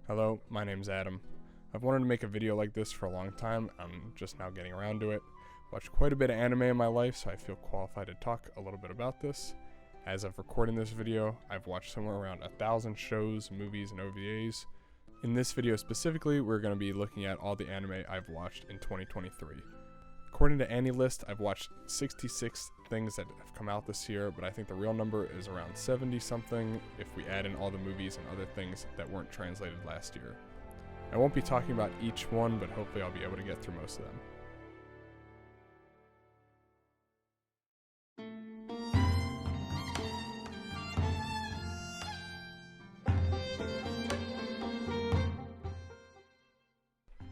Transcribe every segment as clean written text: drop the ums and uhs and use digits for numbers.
Hello, my name's Adam. I've wanted to make a video like this for a long time. I'm just now getting around to it. Watched quite a bit of anime in my life, so I feel qualified to talk a little bit about this. As of recording this video, I've watched somewhere around 1,000 shows, movies, and OVAs. In this video specifically, we're going to be looking at all the anime I've watched in 2023. According to AniList, I've watched 66 things that have come out this year, but I think the real number is around 70 something if we add in all the movies and other things that weren't translated last year. I won't be talking about each one, but hopefully I'll be able to get through most of them.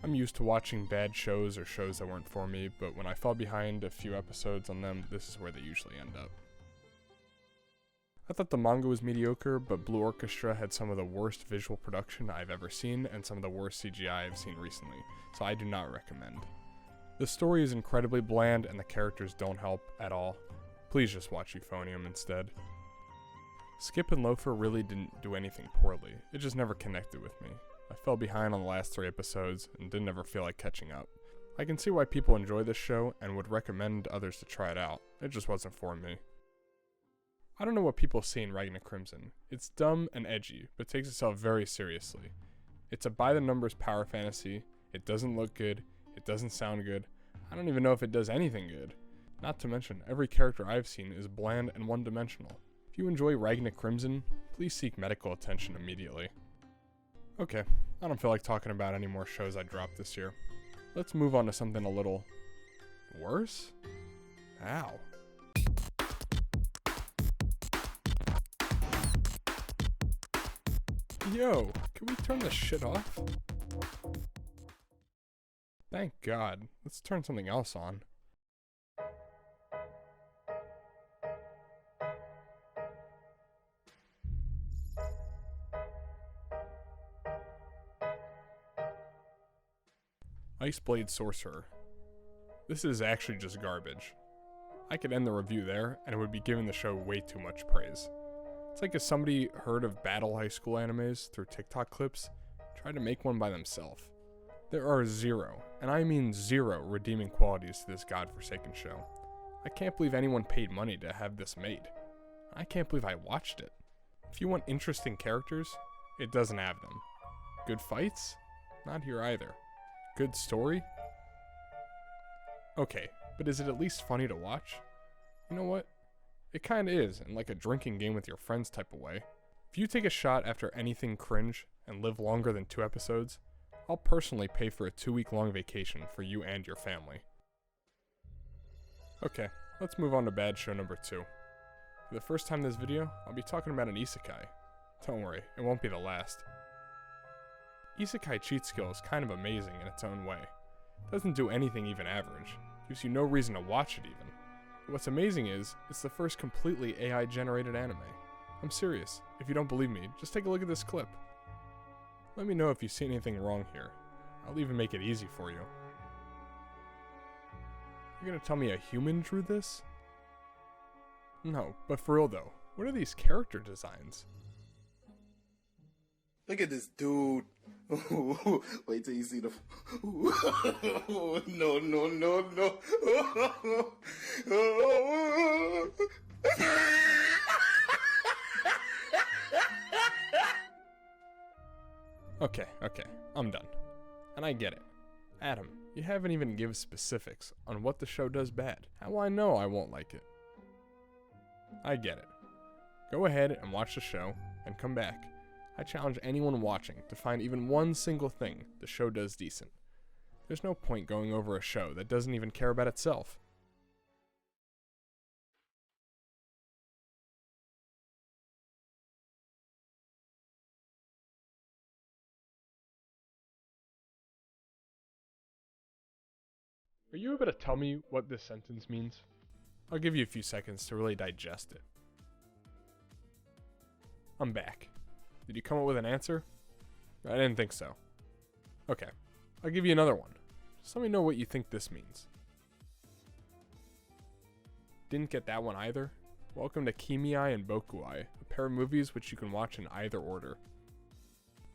I'm used to watching bad shows or shows that weren't for me, but when I fall behind a few episodes on them, this is where they usually end up. I thought the manga was mediocre, but Blue Orchestra had some of the worst visual production I've ever seen and some of the worst CGI I've seen recently, so I do not recommend. The story is incredibly bland and the characters don't help at all. Please just watch Euphonium instead. Skip and Loafer really didn't do anything poorly, it just never connected with me. I fell behind on the last 3 episodes and didn't ever feel like catching up. I can see why people enjoy this show and would recommend others to try it out, it just wasn't for me. I don't know what people see in Ragna Crimson. It's dumb and edgy, but takes itself very seriously. It's a by-the-numbers power fantasy, it doesn't look good, it doesn't sound good, I don't even know if it does anything good. Not to mention, every character I've seen is bland and one-dimensional. If you enjoy Ragna Crimson, please seek medical attention immediately. Okay, I don't feel like talking about any more shows I dropped this year. Let's move on to something a little worse? Ow. Yo, can we turn this shit off? Thank God. Let's turn something else on. Iceblade Sorcerer. This is actually just garbage. I could end the review there, and it would be giving the show way too much praise. It's like if somebody heard of Battle High School animes through TikTok clips, tried to make one by themselves. There are zero, and I mean zero, redeeming qualities to this godforsaken show. I can't believe anyone paid money to have this made. I can't believe I watched it. If you want interesting characters, it doesn't have them. Good fights? Not here either. Good story? Okay, but is it at least funny to watch? You know what? It kinda is, in like a drinking game with your friends type of way. If you take a shot after anything cringe and live longer than 2 episodes, I'll personally pay for a 2-week-long vacation for you and your family. Okay, let's move on to bad show number 2. For the first time in this video, I'll be talking about an isekai. Don't worry, it won't be the last. Isekai cheat skill is kind of amazing in its own way. It doesn't do anything even average, gives you no reason to watch it even. But what's amazing is, it's the first completely AI generated anime. I'm serious, if you don't believe me, just take a look at this clip. Let me know if you see anything wrong here. I'll even make it easy for you. You're gonna tell me a human drew this? No, but for real though, what are these character designs? Look at this dude. Wait till you see the. No, no, no, no. Okay, I'm done. And I get it. Adam, you haven't even given specifics on what the show does bad. How will I know I won't like it? I get it. Go ahead and watch the show, and come back. I challenge anyone watching to find even one single thing the show does decent. There's no point going over a show that doesn't even care about itself. Are you able to tell me what this sentence means? I'll give you a few seconds to really digest it. I'm back. Did you come up with an answer? I didn't think so. Okay, I'll give you another one. Just let me know what you think this means. Didn't get that one either? Welcome to Kimi-ai and Boku-ai, a pair of movies which you can watch in either order.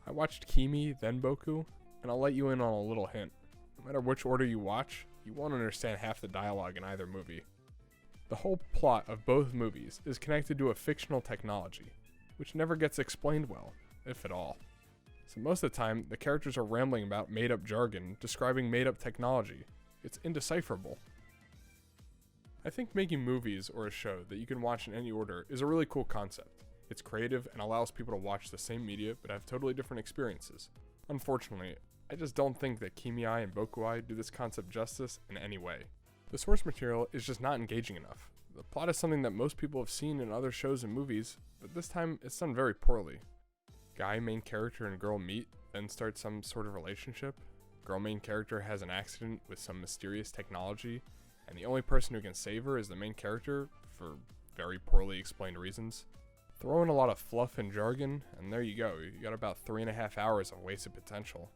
I watched Kimi, then Boku, and I'll let you in on a little hint. No matter which order you watch, you won't understand half the dialogue in either movie. The whole plot of both movies is connected to a fictional technology, which never gets explained well, if at all. So most of the time, the characters are rambling about made-up jargon, describing made-up technology. It's indecipherable. I think making movies or a show that you can watch in any order is a really cool concept. It's creative and allows people to watch the same media but have totally different experiences. Unfortunately, I just don't think that Kimi-ai and Boku-ai do this concept justice in any way. The source material is just not engaging enough. The plot is something that most people have seen in other shows and movies, but this time it's done very poorly. Guy main character and girl meet, then start some sort of relationship. Girl main character has an accident with some mysterious technology, and the only person who can save her is the main character, for very poorly explained reasons. Throw in a lot of fluff and jargon, and there you go, you got about 3.5 hours of wasted potential.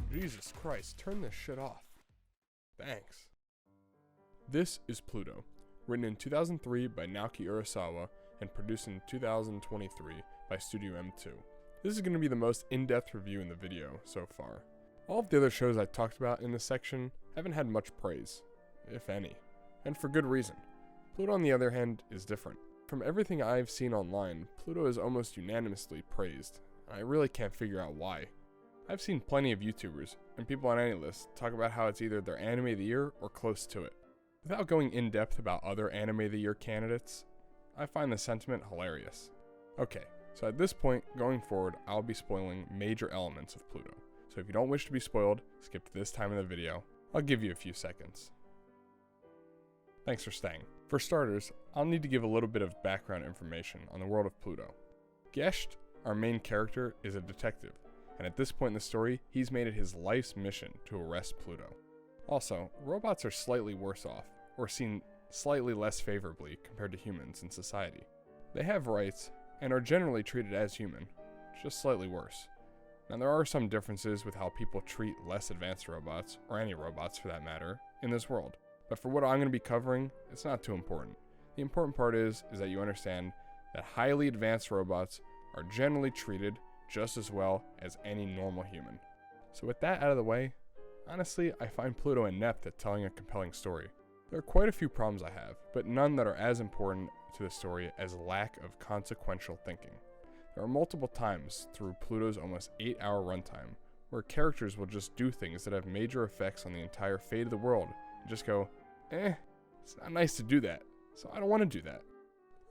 Jesus Christ, turn this shit off. Thanks. This is Pluto, written in 2003 by Naoki Urasawa and produced in 2023 by Studio M2. This is going to be the most in-depth review in the video so far. All of the other shows I talked about in this section haven't had much praise, if any, and for good reason. Pluto, on the other hand, is different. From everything I've seen online, Pluto is almost unanimously praised, and I really can't figure out why. I've seen plenty of YouTubers, and people on any list, talk about how it's either their anime of the year or close to it. Without going in depth about other anime of the year candidates, I find the sentiment hilarious. Okay, so at this point, going forward, I'll be spoiling major elements of Pluto. So if you don't wish to be spoiled, skip to this time in the video. I'll give you a few seconds. Thanks for staying. For starters, I'll need to give a little bit of background information on the world of Pluto. Gesht, our main character, is a detective, and at this point in the story, he's made it his life's mission to arrest Pluto. Also, robots are slightly worse off, or seen slightly less favorably compared to humans in society. They have rights, and are generally treated as human, just slightly worse. Now there are some differences with how people treat less advanced robots, or any robots for that matter, in this world. But for what I'm going to be covering, it's not too important. The important part is that you understand that highly advanced robots are generally treated just as well as any normal human. So with that out of the way, honestly, I find Pluto inept at telling a compelling story. There are quite a few problems I have, but none that are as important to the story as lack of consequential thinking. There are multiple times through Pluto's almost 8-hour runtime where characters will just do things that have major effects on the entire fate of the world and just go, it's not nice to do that, so I don't want to do that.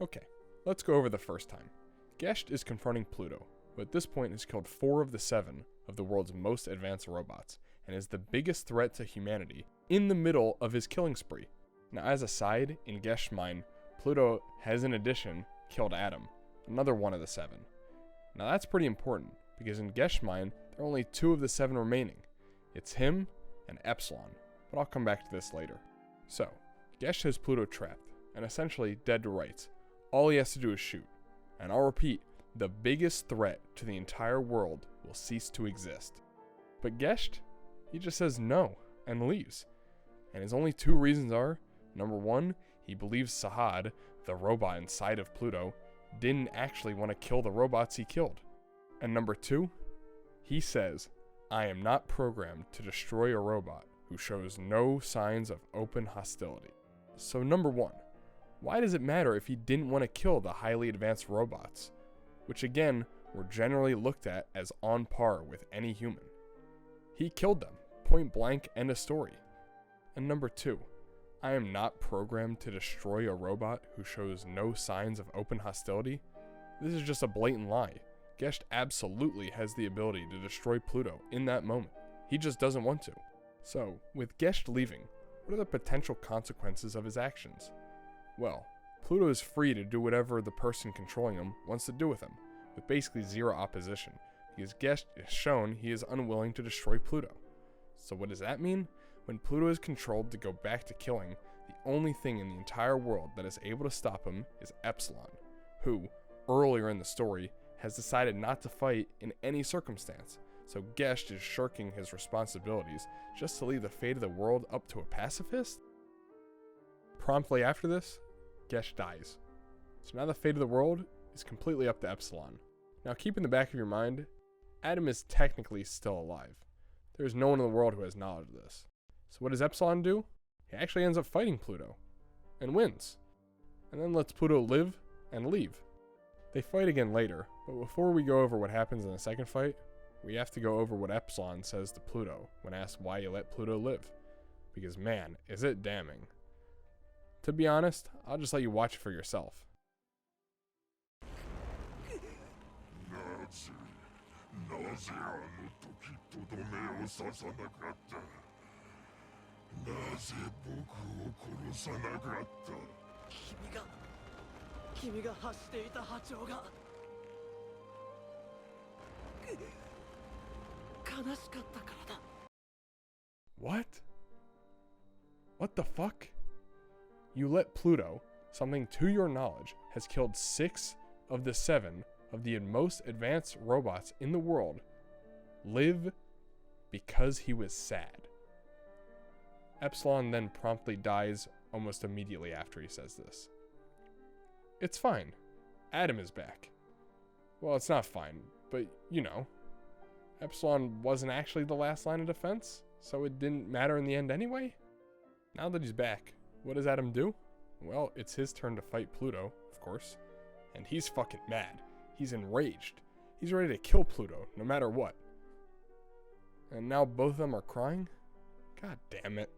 Okay, let's go over the first time. Gesht is confronting Pluto, who at this point has killed 4 of the 7 of the world's most advanced robots, and is the biggest threat to humanity in the middle of his killing spree. Now as a side, in Gesht's mind, Pluto has in addition killed Adam, another one of the 7. Now that's pretty important, because in Gesht's mind, there are only 2 of the 7 remaining. It's him and Epsilon, but I'll come back to this later. So, Gesht has Pluto trapped, and essentially dead to rights. All he has to do is shoot. And I'll repeat, the biggest threat to the entire world will cease to exist. But Gesht, he just says no, and leaves. And his only 2 reasons are, number 1, he believes Sahad, the robot inside of Pluto, didn't actually want to kill the robots he killed. And number 2, he says, I am not programmed to destroy a robot who shows no signs of open hostility. So number 1, why does it matter if he didn't want to kill the highly advanced robots, which again were generally looked at as on par with any human? He killed them, point blank, end of story. And number 2, I am not programmed to destroy a robot who shows no signs of open hostility. This is just a blatant lie. Gesht absolutely has the ability to destroy Pluto in that moment. He just doesn't want to. So, with Gesht leaving, what are the potential consequences of his actions? Well, Pluto is free to do whatever the person controlling him wants to do with him, with basically zero opposition, because Gesht has shown he is unwilling to destroy Pluto. So what does that mean? When Pluto is controlled to go back to killing, the only thing in the entire world that is able to stop him is Epsilon, who, earlier in the story, has decided not to fight in any circumstance. So Gesht is shirking his responsibilities just to leave the fate of the world up to a pacifist? promptly after this, Gesh dies. So now the fate of the world is completely up to Epsilon. Now keep in the back of your mind, Adam is technically still alive. There is no one in the world who has knowledge of this. So what does Epsilon do? He actually ends up fighting Pluto and wins, and then lets Pluto live and leave. They fight again later, but before we go over what happens in the second fight, we have to go over what Epsilon says to Pluto when asked why he let Pluto live. Because man, is it damning. To be honest, I'll just let you watch it for yourself. なぜあの時とどめを刺さなかった。なぜ僕を殺さなかった。君が発していた波長が悲しかったからだ。 What? What the fuck? You let Pluto, something to your knowledge, has killed 6 of the 7 of the most advanced robots in the world, live because he was sad. Epsilon then promptly dies almost immediately after he says this. It's fine. Adam is back. Well, it's not fine, but you know. Epsilon wasn't actually the last line of defense, so it didn't matter in the end anyway. Now that he's back, what does Adam do? Well, it's his turn to fight Pluto, of course, and he's fucking mad. He's enraged. He's ready to kill Pluto, no matter what. And now both of them are crying? God damn it.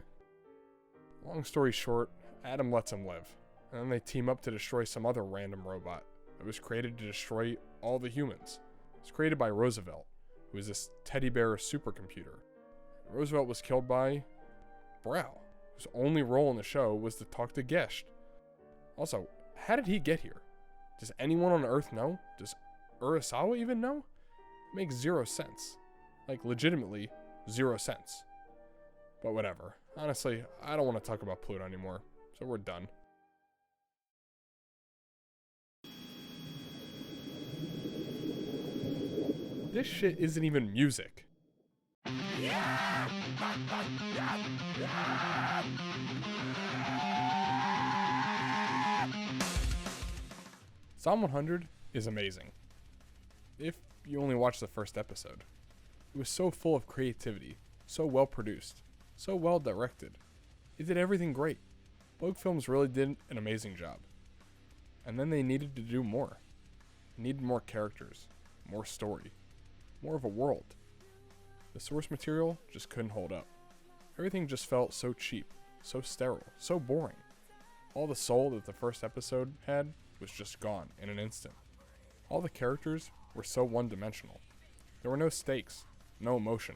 Long story short, Adam lets him live, and then they team up to destroy some other random robot that was created to destroy all the humans. It was created by Roosevelt, who is this teddy bear supercomputer. Roosevelt was killed by Brow, whose only role in the show was to talk to Gesh. Also, how did he get here? Does anyone on Earth know? Does Urasawa even know? It makes 0 sense. Like, legitimately, 0 sense. But whatever. Honestly, I don't want to talk about Pluto anymore, so we're done. This shit isn't even music. Psalm 100 is amazing. If you only watched the first episode. It was so full of creativity, so well produced, so well directed. It did everything great. Bogue Films really did an amazing job. And then they needed to do more. They needed more characters, more story, more of a world. The source material just couldn't hold up. Everything just felt so cheap, so sterile, so boring. All the soul that the first episode had was just gone in an instant. All the characters were so one-dimensional. There were no stakes, no emotion.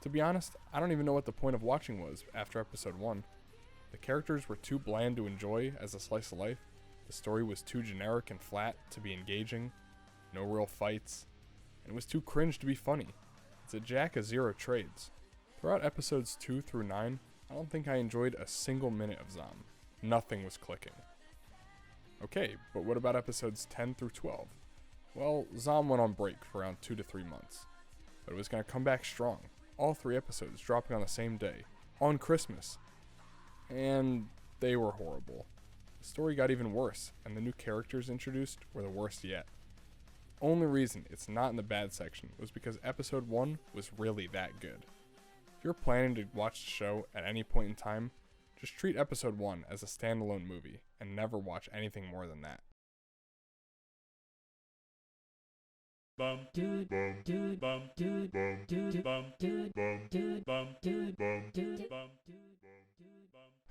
To be honest, I don't even know what the point of watching was after episode 1. The characters were too bland to enjoy as a slice of life. The story was too generic and flat to be engaging. No real fights. And it was too cringe to be funny. It's a jack of 0 trades. Throughout episodes 2 through 9, I don't think I enjoyed a single minute of Zom. Nothing was clicking. Okay, but what about episodes 10 through 12? Well, Zom went on break for around 2 to 3 months. But it was going to come back strong. All 3 episodes dropping on the same day, on Christmas. And they were horrible. The story got even worse, and the new characters introduced were the worst yet. Only reason it's not in the bad section was because episode 1 was really that good. If you're planning to watch the show at any point in time, just treat episode 1 as a standalone movie and never watch anything more than that.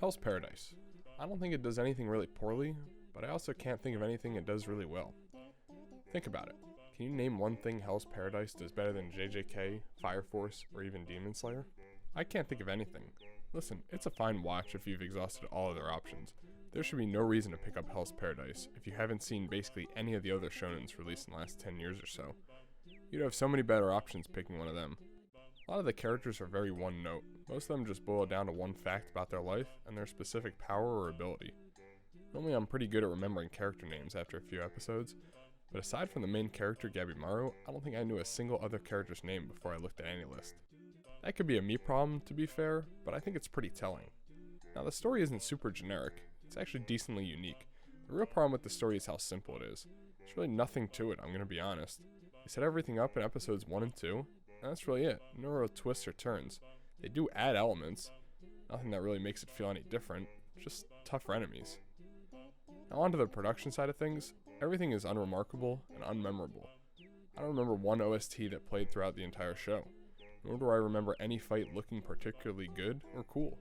Hell's Paradise. I don't think it does anything really poorly, but I also can't think of anything it does really well. Think about it. Can you name one thing Hell's Paradise does better than JJK, Fire Force, or even Demon Slayer? I can't think of anything. Listen, it's a fine watch if you've exhausted all other options. There should be no reason to pick up Hell's Paradise if you haven't seen basically any of the other shonens released in the last 10 years or so. You'd have so many better options picking one of them. A lot of the characters are very one note. Most of them just boil down to one fact about their life and their specific power or ability. Normally I'm pretty good at remembering character names after a few episodes, but aside from the main character Gabimaru, I don't think I knew a single other character's name before I looked at any list. That could be a me problem, to be fair, but I think it's pretty telling. Now the story isn't super generic, it's actually decently unique. The real problem with the story is how simple it is. There's really nothing to it, I'm gonna be honest. They set everything up in episodes 1 and 2, and that's really it. No real twists or turns. They do add elements, nothing that really makes it feel any different, just tougher enemies. Now onto the production side of things, everything is unremarkable and unmemorable. I don't remember one OST that played throughout the entire show, nor do I remember any fight looking particularly good or cool,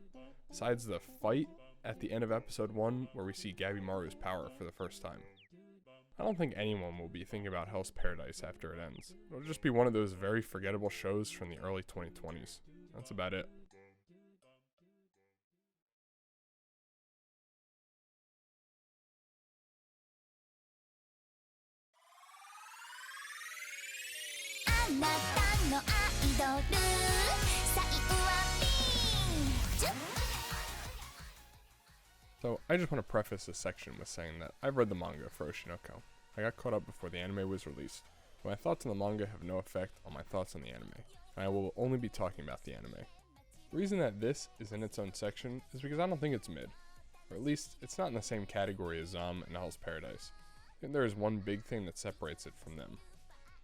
besides the fight at the end of episode 1 where we see Gabimaru's power for the first time. I don't think anyone will be thinking about Hell's Paradise after it ends. It'll just be one of those very forgettable shows from the early 2020s. That's about it. So, I just want to preface this section with saying that I've read the manga for Oshi. I got caught up before the anime was released, but my thoughts on the manga have no effect on my thoughts on the anime, and I will only be talking about the anime. The reason that this is in its own section is because I don't think it's mid, or at least it's not in the same category as Zom and Hell's Paradise. I think there is one big thing that separates it from them.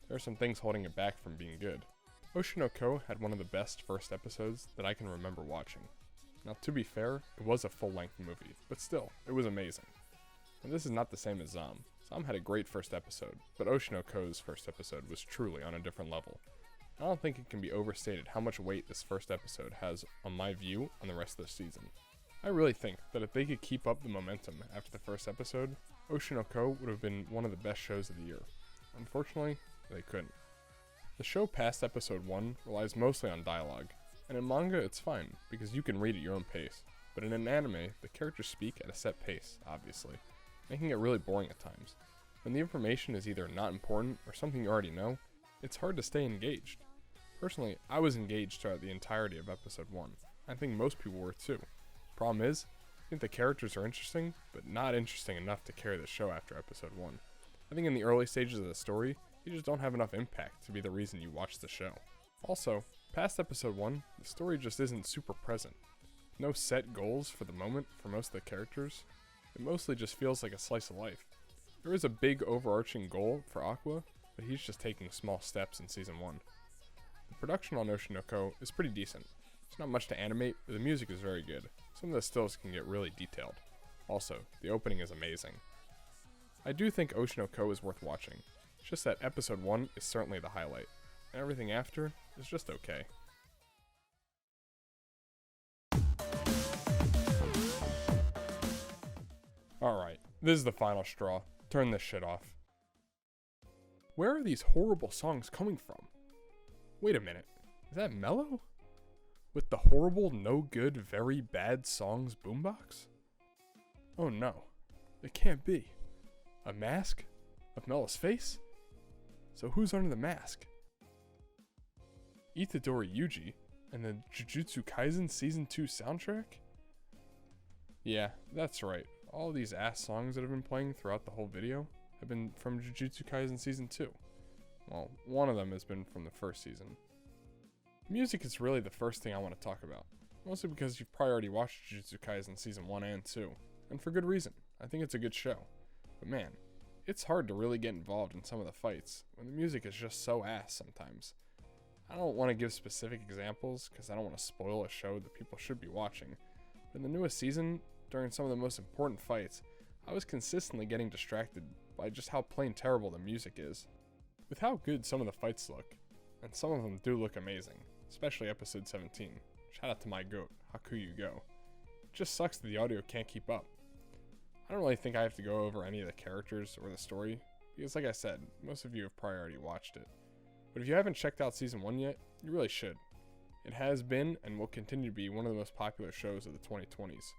There are some things holding it back from being good. Oshi had one of the best first episodes that I can remember watching. Now to be fair, it was a full-length movie, but still, it was amazing. And this is not the same as Zom. Zom had a great first episode, but Oshi first episode was truly on a different level. I don't think it can be overstated how much weight this first episode has on my view on the rest of the season. I really think that if they could keep up the momentum after the first episode, Oshi would have been one of the best shows of the year. Unfortunately, they couldn't. The show past episode 1 relies mostly on dialogue, and in manga it's fine, because you can read at your own pace, but in an anime, the characters speak at a set pace, obviously, making it really boring at times. When the information is either not important or something you already know, it's hard to stay engaged. Personally, I was engaged throughout the entirety of episode 1. I think most people were too. Problem is, I think the characters are interesting, but not interesting enough to carry the show after episode 1. I think in the early stages of the story, you just don't have enough impact to be the reason you watch the show. Also, past episode 1, the story just isn't super present. No set goals for the moment for most of the characters. It mostly just feels like a slice of life. There is a big overarching goal for Aqua, but he's just taking small steps in season 1. The production on Oshi is pretty decent. There's not much to animate, but the music is very good. Some of the stills can get really detailed. Also, the opening is amazing. I do think Oshi is worth watching. It's just that episode 1 is certainly the highlight, and everything after is just okay. Alright, this is the final straw. Turn this shit off. Where are these horrible songs coming from? Wait a minute, is that Mellow? With the horrible, no good, very bad songs boombox? Oh no, it can't be. A mask? Of Mellow's face? So who's under the mask? Itadori Yuji and the Jujutsu Kaisen Season 2 soundtrack? Yeah, that's right. All these ass songs that have been playing throughout the whole video have been from Jujutsu Kaisen Season 2. Well, one of them has been from the first season. Music is really the first thing I want to talk about, mostly because you've probably already watched Jujutsu Kaisen Season 1 and 2, and for good reason. I think it's a good show. But man, it's hard to really get involved in some of the fights when the music is just so ass sometimes. I don't want to give specific examples because I don't want to spoil a show that people should be watching, but in the newest season, during some of the most important fights, I was consistently getting distracted by just how plain terrible the music is. With how good some of the fights look, and some of them do look amazing, especially episode 17, shout out to my goat, Hakuyu Go. It just sucks that the audio can't keep up. I don't really think I have to go over any of the characters or the story, because like I said, most of you have probably already watched it. But if you haven't checked out season 1 yet, you really should. It has been and will continue to be one of the most popular shows of the 2020s.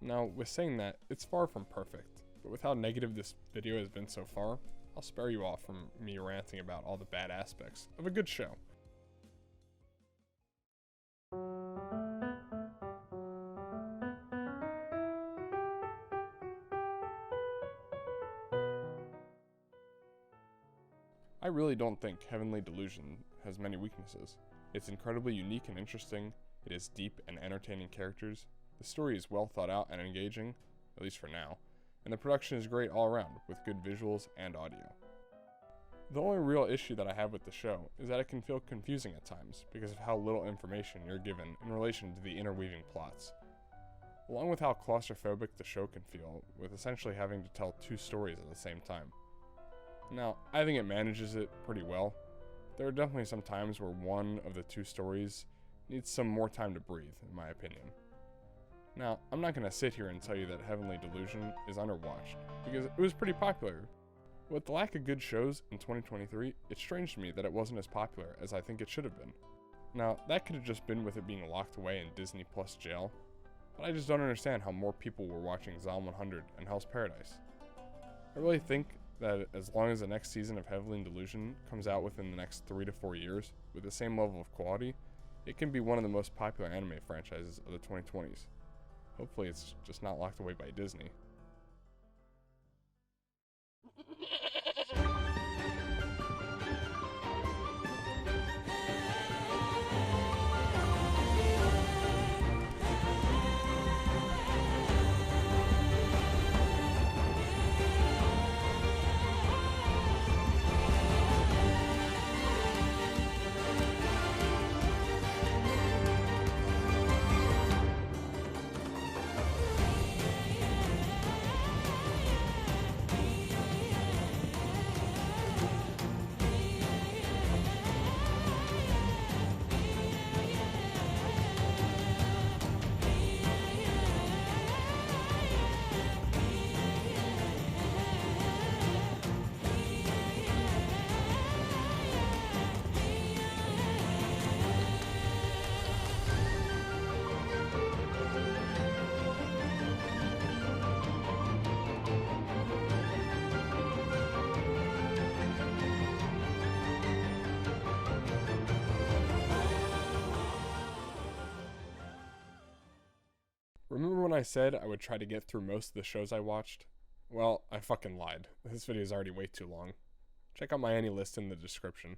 Now, with saying that, it's far from perfect, but with how negative this video has been so far, I'll spare you all from me ranting about all the bad aspects of a good show. I really don't think Heavenly Delusion has many weaknesses. It's incredibly unique and interesting, it has deep and entertaining characters, The story is well thought out and engaging, at least for now, and the production is great all around, with good visuals and audio. The only real issue that I have with the show is that it can feel confusing at times because of how little information you're given in relation to the interweaving plots, along with how claustrophobic the show can feel, with essentially having to tell two stories at the same time. Now, I think it manages it pretty well. There are definitely some times where one of the two stories needs some more time to breathe, in my opinion. Now, I'm not going to sit here and tell you that Heavenly Delusion is underwatched, because it was pretty popular. With the lack of good shows in 2023, it's strange to me that it wasn't as popular as I think it should have been. Now, that could have just been with it being locked away in Disney Plus jail, but I just don't understand how more people were watching Zom 100 and Hell's Paradise. I really think that as long as the next season of Heavenly Delusion comes out within the next 3 to 4 years with the same level of quality, it can be one of the most popular anime franchises of the 2020s. Hopefully it's just not locked away by Disney. Remember when I said I would try to get through most of the shows I watched? Well, I fucking lied. This video is already way too long. Check out my AniList in the description.